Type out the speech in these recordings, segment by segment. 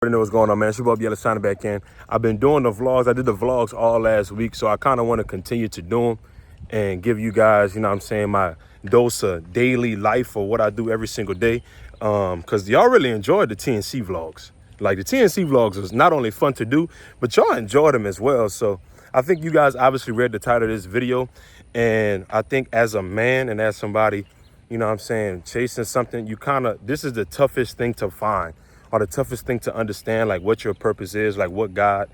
Already know what's going on, man. It's your boy Yellow signing back in. I've been doing the vlogs. I did the vlogs all last week, so I kind of want to continue to do them and give you guys, you know what I'm saying, my dose of daily life or what I do every single day. Because y'all really enjoyed the TNC vlogs. Like, the TNC vlogs was not only fun to do, but y'all enjoyed them as well. So I think you guys obviously read the title of this video. And I think as a man and as somebody, you know what I'm saying, chasing something, this is the toughest thing to find, or the toughest thing to understand, like what your purpose is, like what God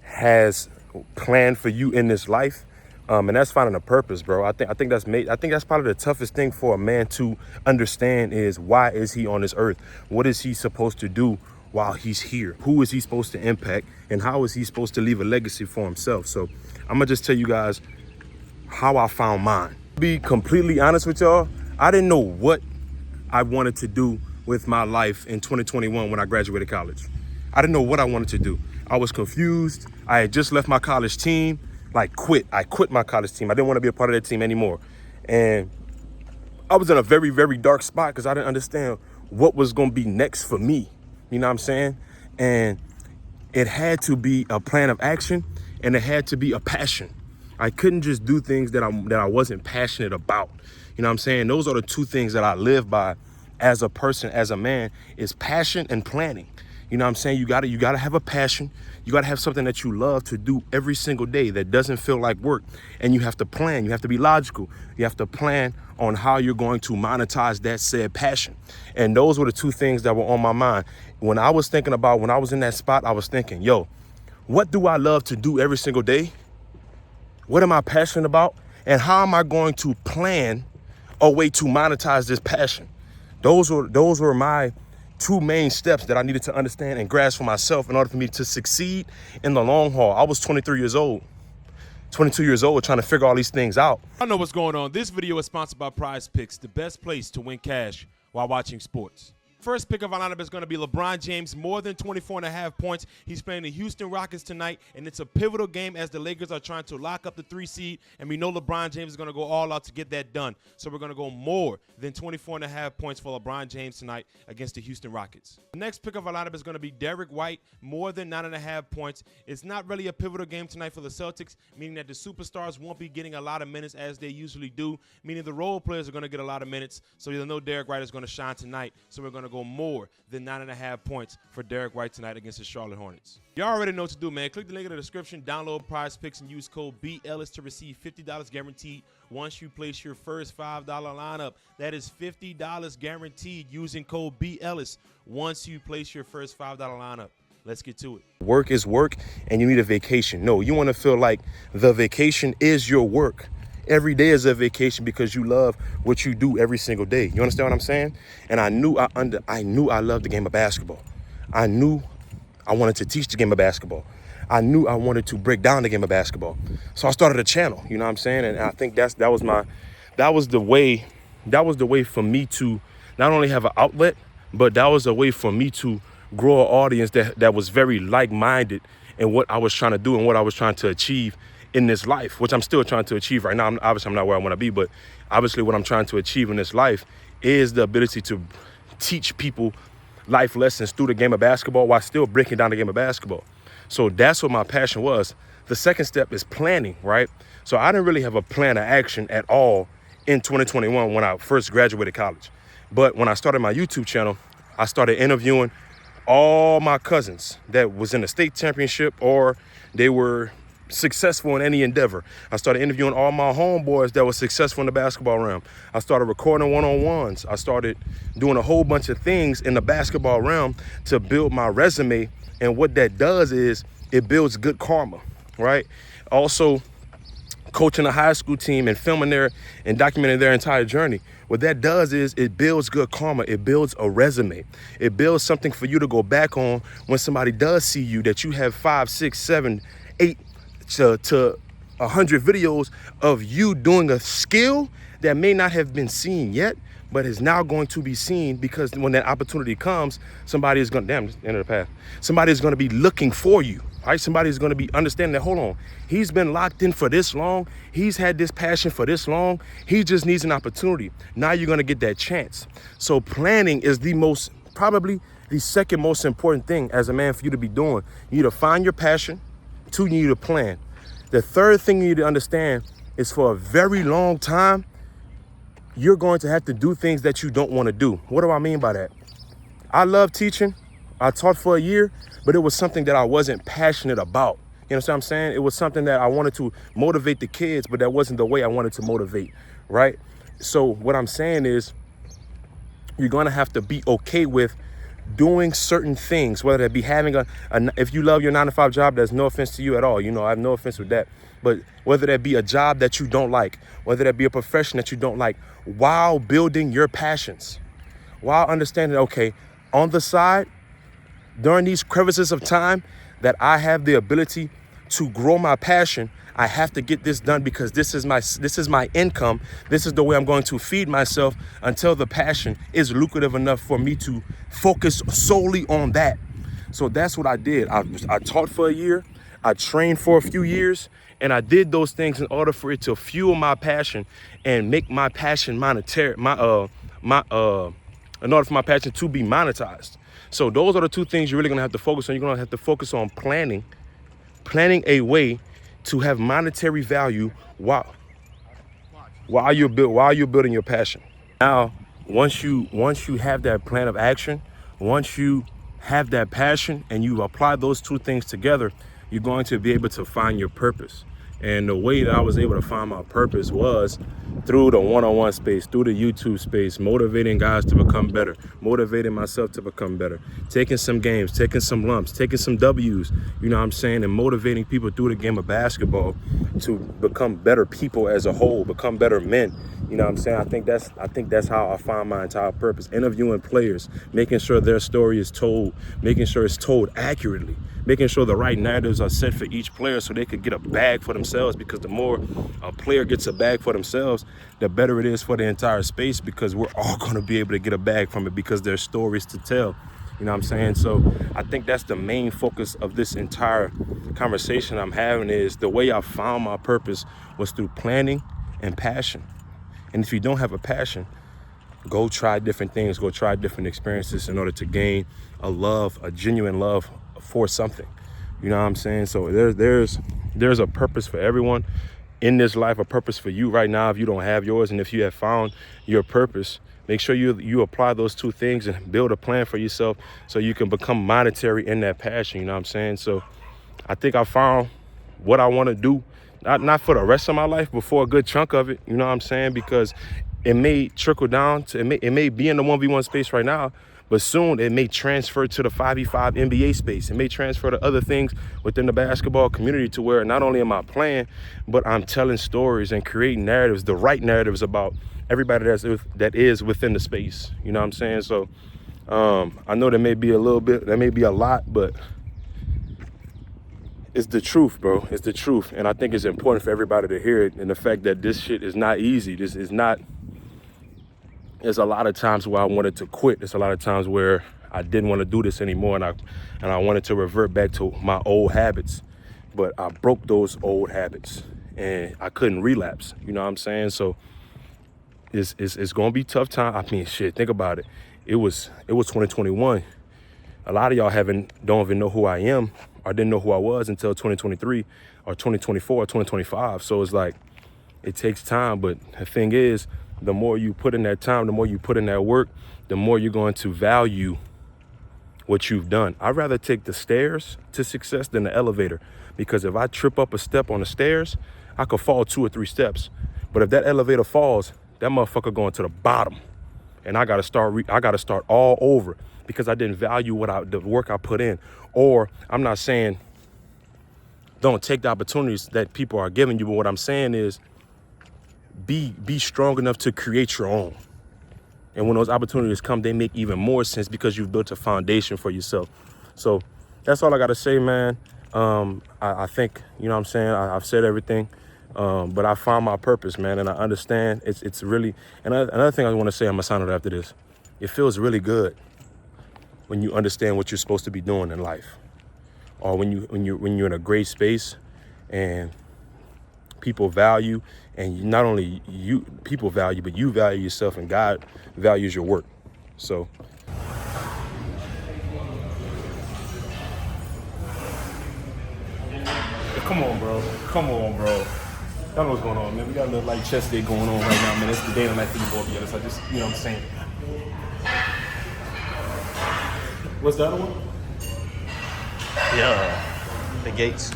has planned for you in this life. And that's finding a purpose, bro. I think that's probably the toughest thing for a man to understand is, why is he on this earth? What is he supposed to do while he's here? Who is he supposed to impact? And how is he supposed to leave a legacy for himself? So I'm gonna just tell you guys how I found mine. To be completely honest with y'all, I didn't know what I wanted to do with my life in 2021 when I graduated college. I didn't know what I wanted to do. I was confused. I had just left my college team, I quit my college team. I didn't want to be a part of that team anymore. And I was in a very, very dark spot because I didn't understand what was going to be next for me. You know what I'm saying? And it had to be a plan of action, and it had to be a passion. I couldn't just do things that I wasn't passionate about. You know what I'm saying? Those are the two things that I live by as a person, as a man, is passion and planning. You know what I'm saying? You gotta have a passion. You gotta have something that you love to do every single day that doesn't feel like work. And you have to plan. You have to be logical. You have to plan on how you're going to monetize that said passion. And those were the two things that were on my mind. When I was in that spot, I was thinking, yo, what do I love to do every single day? What am I passionate about? And how am I going to plan a way to monetize this passion? Those were my two main steps that I needed to understand and grasp for myself in order for me to succeed in the long haul. I was 22 years old trying to figure all these things out. I know what's going on. This video is sponsored by Prize Picks, the best place to win cash while watching sports. First pick of our lineup is going to be LeBron James, more than 24.5 points. He's playing the Houston Rockets tonight, and it's a pivotal game as the Lakers are trying to lock up the 3 seed, and we know LeBron James is going to go all out to get that done. So we're going to go more than 24.5 points for LeBron James tonight against the Houston Rockets. The next pick of our lineup is going to be Derek White, more than 9.5 points. It's not really a pivotal game tonight for the Celtics, meaning that the superstars won't be getting a lot of minutes as they usually do, meaning the role players are going to get a lot of minutes, so you'll know Derek White is going to shine tonight. So we're going to go more than 9.5 points for Derek White tonight against the Charlotte Hornets. You already know what to do, man. Click the link in the description, download Prize Picks, and use code BELLIS to receive $50 guaranteed once you place your first $5 lineup. That is $50 guaranteed using code BELLIS once you place your first $5 lineup. Let's get to it. Work is work, and you need a vacation. No, you want to feel like the vacation is your work. Every day is a vacation because you love what you do every single day. You understand what I'm saying? And I knew I loved the game of basketball. I knew I wanted to teach the game of basketball. I knew I wanted to break down the game of basketball. So I started a channel, you know what I'm saying? And I think that was the way for me to not only have an outlet, but that was a way for me to grow an audience that was very like-minded in what I was trying to do and what I was trying to achieve in this life, which I'm still trying to achieve right now. I'm not where I want to be, but obviously what I'm trying to achieve in this life is the ability to teach people life lessons through the game of basketball while still breaking down the game of basketball. So that's what my passion was. The second step is planning, right? So I didn't really have a plan of action at all in 2021 when I first graduated college. But when I started my YouTube channel, I started interviewing all my cousins that was in the state championship or they were successful in any endeavor. I started interviewing all my homeboys that were successful in the basketball realm. I started recording one-on-ones. I started doing a whole bunch of things in the basketball realm to build my resume. And what that does is it builds good karma, right? Also, coaching a high school team and filming and documenting their entire journey. What that does is it builds good karma. It builds a resume. It builds something for you to go back on when somebody does see you, that you have 5, 6, 7, 8 to 100 videos of you doing a skill that may not have been seen yet, but is now going to be seen, because when that opportunity comes, somebody is going to, end of the path. Somebody is going to be looking for you, right? Somebody is going to be understanding that, hold on, he's been locked in for this long. He's had this passion for this long. He just needs an opportunity. Now you're going to get that chance. So planning is the most, probably the second most important thing as a man for you to be doing. You need to find your passion. 2, you need to plan. The third thing you need to understand is for a very long time, you're going to have to do things that you don't want to do. What do I mean by that? I love teaching. I taught for a year, but it was something that I wasn't passionate about. You know what I'm saying? It was something that I wanted to motivate the kids, but that wasn't the way I wanted to motivate, right? So what I'm saying is you're going to have to be okay with doing certain things, whether it be having if you love your 9-to-5 job, there's no offense to you at all. You know, I have no offense with that. But whether that be a job that you don't like, whether that be a profession that you don't like, while building your passions, while understanding, okay, on the side, during these crevices of time that I have the ability to grow my passion, I have to get this done because this is my income. This is the way I'm going to feed myself until the passion is lucrative enough for me to focus solely on that. So that's what I did. I taught for a year. I trained for a few years, and I did those things in order for it to fuel my passion and make my passion monetary. In order for my passion to be monetized. So those are the 2 things you're really gonna have to focus on. You're gonna have to focus on planning a way to have monetary value while you're building your passion. Now, once you have that plan of action, once you have that passion and you apply those 2 things together, you're going to be able to find your purpose. And the way that I was able to find my purpose was through the one-on-one space, through the YouTube space, motivating guys to become better, motivating myself to become better, taking some games, taking some lumps, taking some W's, you know what I'm saying, and motivating people through the game of basketball to become better people as a whole, become better men. You know what I'm saying? I think that's how I find my entire purpose. Interviewing players, making sure their story is told, making sure it's told accurately, making sure the right narratives are set for each player so they could get a bag for themselves, because the more a player gets a bag for themselves, the better it is for the entire space, because we're all going to be able to get a bag from it because there's stories to tell. You know what I'm saying? So I think that's the main focus of this entire conversation I'm having, is the way I found my purpose was through planning and passion. And if you don't have a passion, go try different things, go try different experiences in order to gain a genuine love for something. You know what I'm saying? So there's a purpose for everyone in this life, a purpose for you right now if you don't have yours. And if you have found your purpose, make sure you apply those 2 things and build a plan for yourself so you can become monetary in that passion. You know what I'm saying? So I think I found what I want to do, not for the rest of my life, but for a good chunk of it. You know what I'm saying? Because it may trickle down to, it may be in the 1v1 space right now, but soon it may transfer to the 5v5 NBA space. It may transfer to other things within the basketball community, to where not only am I playing, but I'm telling stories and creating narratives, the right narratives about everybody that is within the space. You know what I'm saying? So I know there may be a lot, but it's the truth, bro. It's the truth. And I think it's important for everybody to hear it. And the fact that this shit is not easy. This is not, there's a lot of times where I wanted to quit. There's a lot of times where I didn't want to do this anymore, and I wanted to revert back to my old habits. But I broke those old habits and I couldn't relapse. You know what I'm saying? So it's gonna be tough time. I mean, shit, think about it. It was 2021. A lot of y'all don't even know who I am, or didn't know who I was until 2023 or 2024 or 2025. So it's like, it takes time. But the thing is, the more you put in that time, the more you put in that work, the more you're going to value what you've done. I'd rather take the stairs to success than the elevator, because if I trip up a step on the stairs, I could fall 2 or 3 steps. But if that elevator falls, that motherfucker going to the bottom, and I gotta start all over, because I didn't value the work I put in. Or I'm not saying don't take the opportunities that people are giving you, but what I'm saying is be strong enough to create your own. And when those opportunities come, they make even more sense because you've built a foundation for yourself. So that's all I gotta say, man. I think, you know what I'm saying, I've said everything. But I found my purpose, man, and I understand it's really, and another thing I want to say, I'm gonna sign it after this. It feels really good when you understand what you're supposed to be doing in life, or when you're in a great space and people value, and not only people value, but you value yourself, and God values your work. So Come on, bro. Come on, bro. Y'all know what's going on, man. We got a little light chest day going on right now, man. It's the day of the night for you both together. So I just, you know what I'm saying. What's the other one? Yeah. The gates.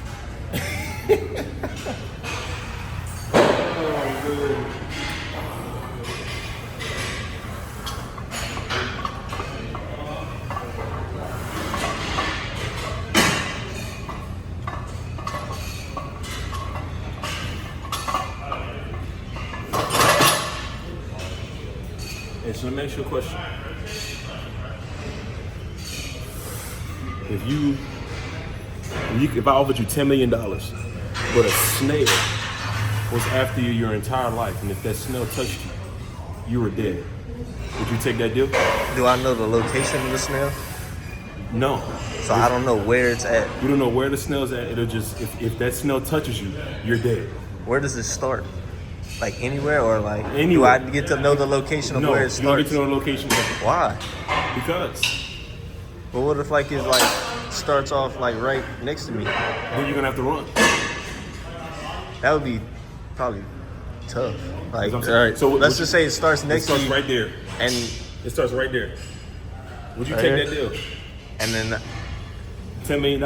Hey, so let me ask you a question. If I offered you $10 million, but a snail was after you your entire life, and if that snail touched you, you were dead, would you take that deal? Do I know the location of the snail? No. So I don't know where it's at. You don't know where the snail's at. It'll just, if that snail touches you, you're dead. Where does it start? Like anywhere or like Anywhere. Do I get to know the location of No, where it you starts? don't get to know the location. Why? Because But what if like it like starts off like right next to me? then you're gonna have to run. That would be probably tough. Like, all I'm saying. right. So Let's just say it starts next to starts you, right there. and It starts right there. Would you Right take here? that deal? and then $10 million.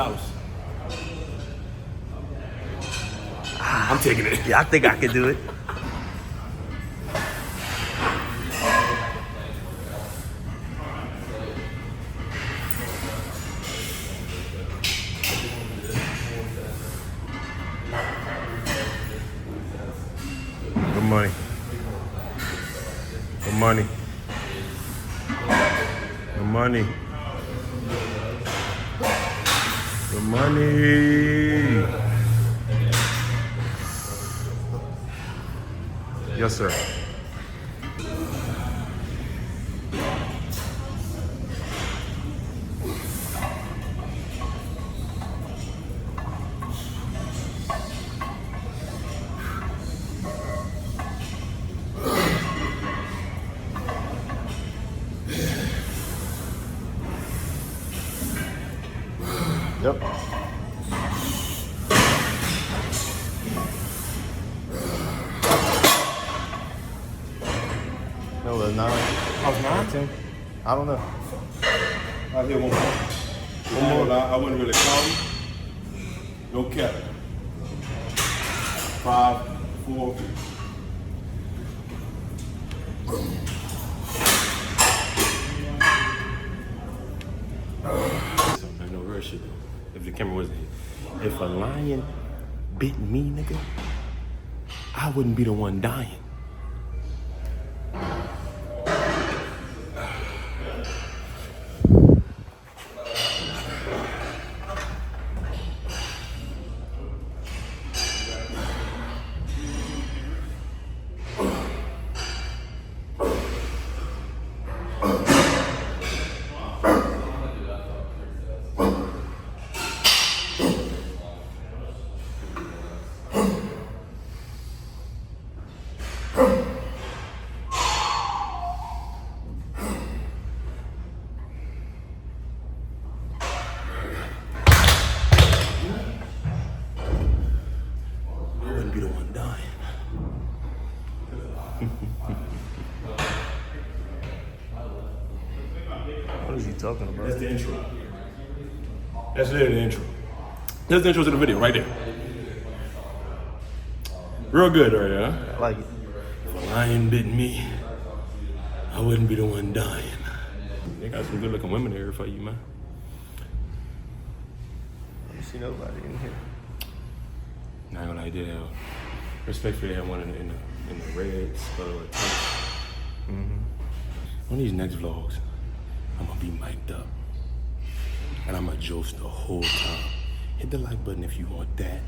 I'm taking it. yeah, I think I could do it. Good money. Good money. Good money. Good money. Yes, sir. Yep. No, it's not. I was 9? I don't know. I hit one more. I wouldn't really call him. No cap. 5, 4. I know real shit though. If the camera wasn't here. If a lion bit me, nigga, I wouldn't be the one dying. I wouldn't be the one dying. What is he talking about? That's the intro. That's literally the intro. That's the intro to the video right there. Real good right there, huh? I like it. If a lion bit me, I wouldn't be the one dying. They got some good looking women here for you, man. I don't see nobody in here. Not gonna lie, I did have respect for that one in the red spell or On these next vlogs, I'm gonna be mic'd up. And I'm gonna jost the whole time. Hit the like button if you want that.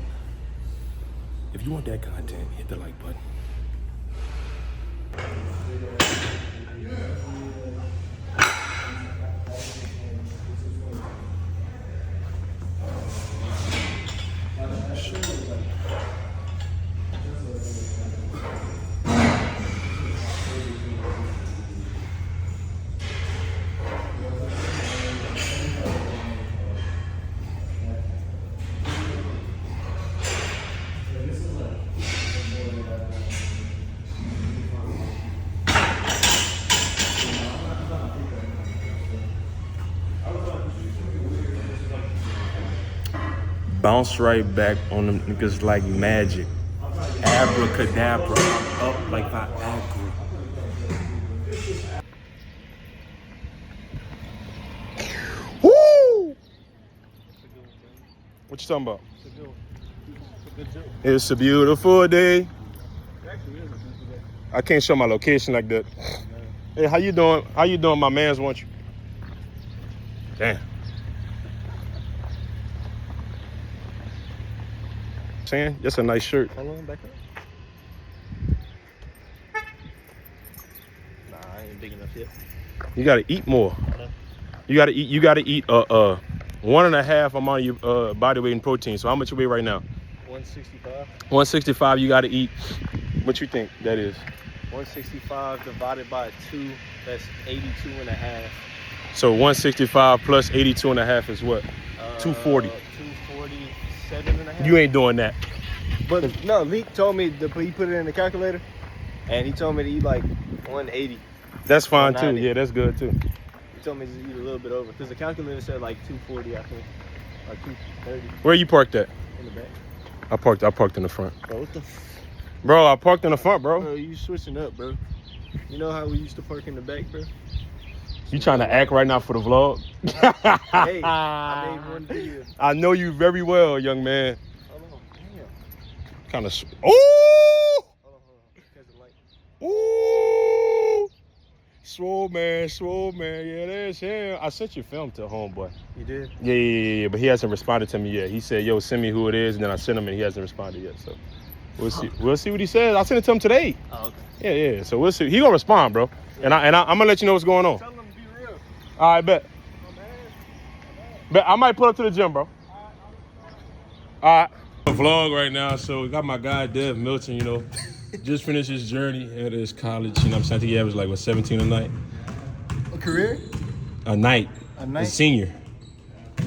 If you want that content, hit the like button. bounce right back on them niggas like magic. Abracadabra, I'm up like Viagra. Woo! What you talking about? It's a beautiful day. I can't show my location like that. Hey, how you doing? How you doing? My mans want you. Damn. Saying, that's a nice shirt. Hold on, back up. Nah, I ain't big enough yet. You gotta eat more. You gotta eat 1.5 amount of your body weight in protein. So how much you weigh right now? 165. 165. You gotta eat. What you think that is? 165 divided by 2, that's 82.5. So 165 plus 82.5 is what? 240. 247.5. You ain't doing that. But no, Leek told me he put it in the calculator, and he told me to eat like 180. That's fine too. 190. Yeah, that's good too. He told me to eat a little bit over, because the calculator said like 240, I think, or 230 Where you parked at? in the back. I parked in the front. Bro, what the? Bro, I parked in the front, bro. Bro, you switching up, bro. You know how we used to park in the back, bro? You trying to act right now for the vlog? Hey, I made one video. I know you very well, young man. Hold on, damn. Kind of. Ooh! Hold on. Catch the light. Ooh! Swole man. Yeah, that's him. I sent your film to homeboy. You did? Yeah. But he hasn't responded to me yet. He said, yo, send me who it is. And then I sent him and he hasn't responded yet. So we'll see. We'll see what he says. I sent it to him today. Oh, okay. Yeah. So we'll see. He gonna respond, bro. And I'm gonna let you know what's going on. Tell him to be real. All right, bet. But I might pull up to the gym, bro. All right. Vlog right now, so we got my guy Dev Milton, you know, just finished his journey at his college. You know what I'm saying? I think he averaged like, 17 a night? A career? A night. A night? A senior.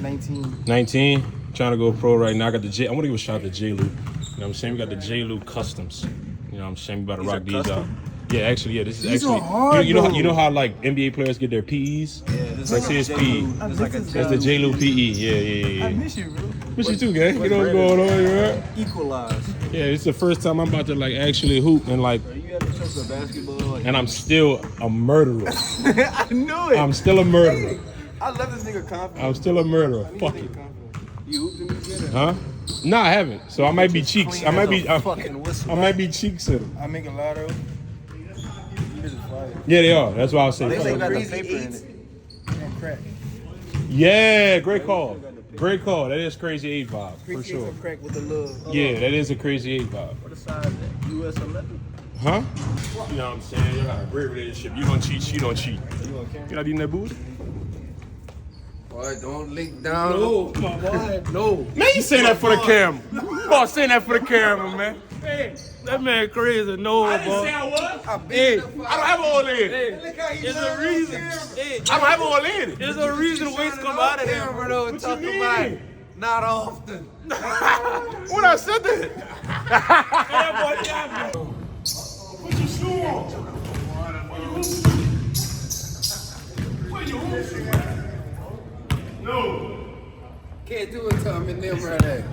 19. 19. Trying to go pro right now. I got the I want to give a shout out to J. Lou. You know what I'm saying? We got the J. Lou Customs. You know what I'm saying? We about to rock these out. Yeah, actually, yeah. This is These actually. are hard, you know how like NBA players get their PEs? Yeah, this Like say it's PE. That's the J. Lou PE. Yeah. I miss you, bro. Miss you too, gang. You know what's going on, you right? Equalize. Yeah, it's the first time I'm about to like actually hoop and like, Bro, you got to touch the basketball. Like, and I'm still a murderer. I knew it. I'm still a murderer. I love this nigga confidence. I'm still a murderer. Fuck it. You hooped in this game? Huh? No, I haven't. So I might be cheeks. I might be. I might be cheeks in them. I make a lotto. Yeah, they are. That's why I was saying. They fuck got it. the paper in it. And crack. Yeah, great call. Great call. That is crazy 8 vibe for sure. Crack with the little. Yeah, that is a crazy 8 vibe. What size is that? US 11. Huh? You know what I'm saying? You got a great relationship. You don't cheat. She don't cheat. You not eating that booze? Boy, don't lick down. No, my boy. No. Man, you saying that for the camera. Boy, saying that for the camera, man. Hey, that man crazy. No, I didn't say I was. Hey, I don't have an old lady. Hey, There's a reason. Hey, I don't have an old lady. there's a reason waste come out of there, bro. What Talk you mean? about it. Not often. What I said that? Put your shoe on. Where you hooping? No. Can't do it to him in them right there.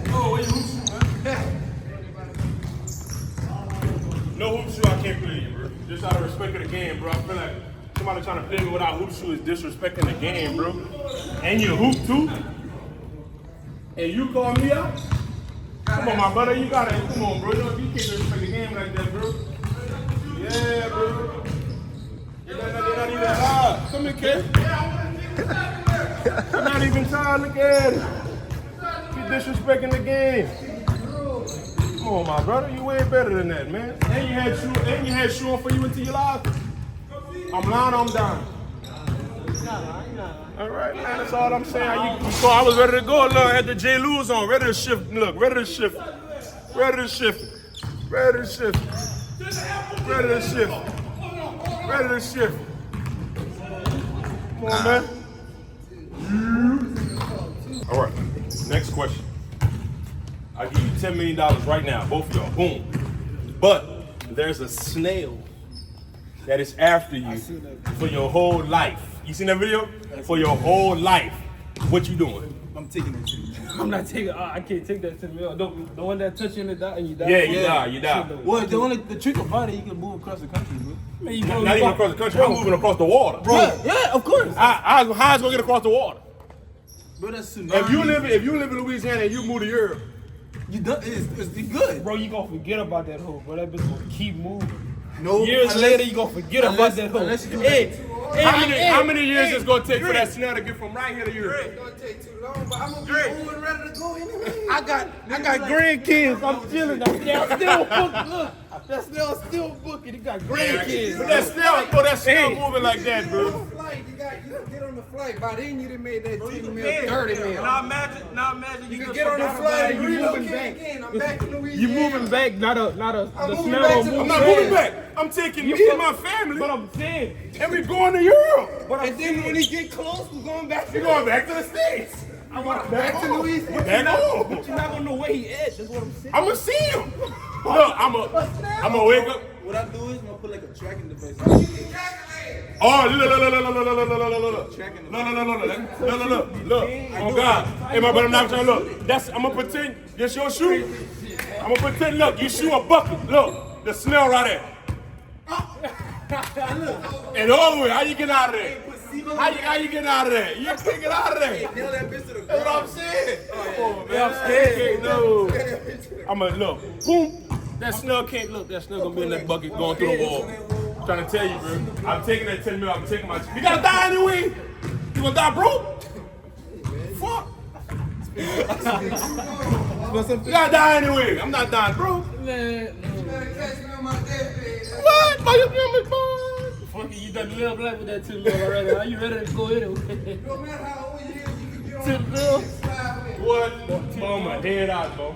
Oh, where you hooping, man? No hoop shoe, I can't play you, bro. Just out of respect of the game, bro. I feel like somebody trying to play me without hoop shoe is disrespecting the game, bro. And you hoop too. And you call me out? Come on, my brother, you gotta, come on, bro. You can't disrespect the game like that, bro. Yeah, bro. You're not even hard. Come here, kid. You're not even tired, look at it. You're disrespecting the game. Come on, my brother, you way better than that, man. And you had shoe on for you until you lost. I'm lying, I'm down. All right, man, that's all I'm saying. So I was ready to go. Look, I had the J. Lewis on, ready to shift. Look, ready to shift. Ready to shift. Ready to shift. Ready to shift. Ready to shift. Come on, man. All right, next question. I give you $10 million right now, both of y'all, boom. But there's a snail that is after you for your whole life. You seen that video? For your whole life. What you doing? I'm I'm taking that shit. I'm not taking. I can't take that to the mill. The one that touch you in the die and you die. Yeah, you die. Well, the trick about it, you can move across the country, bro. Man, you Not even across the country. I'm moving across the water. Yeah, of course. How's gonna get across the water? Bro, that's tsunami. If you live in Louisiana and you move to Europe, You done, it's good. Bro, you gonna forget about that hoe, bro. That bitch gonna keep moving. No, Years later, you gonna forget about that hoe. unless you do how many years is it gonna take for that snail to get from right here to Europe? It's gonna take too long, but I'm gonna be old and ready to go anyway. I got grandkids. I'm chilling. That snail still booked. Look, that snail still booking. He got grandkids. But that snail moving like that, bro. Flight, you get on the flight. By then you done made that 10 mil, 30 mil. Now imagine You can get on the flight and relocate again. I'm back in Louisiana. You moving back, not a the moving snail back don't to move I'm not moving back. I'm taking me and my family, But I'm saying, and we going to Europe. And then when he get close, we're going back We to going back to the States. I want back to Louisiana. Back home. But you're not gonna know where he at. That's what I'm saying. I'ma see him. Look, I'ma wake up. What I do is I'm gonna put like a tracking device. Oh, look. Oh God. Hey, my brother, I'm not trying to look. I'm gonna pretend this your shoe. I'm gonna pretend, look, you shoe a bucket. Look, the snail right there. And all the way, how you get out of there? How you get out of there? You can't get out of there. That's what I'm saying. Oh, man, I'm scared. No. I'm gonna look. Boom. That snail can't look. That snail gonna be in that bucket going through the wall. I'm trying to tell you, bro. I'm taking that 10 mil. I'm taking my. You gotta die anyway. You gonna die broke? Fuck. You gotta die anyway. I'm not dying broke. What? Why you doing me, boy? Fuck it, you done live life with that 10 mil already. Are you ready to go anyway? No matter how old you is, you can get on 10 mil? What? Blow my head out, bro.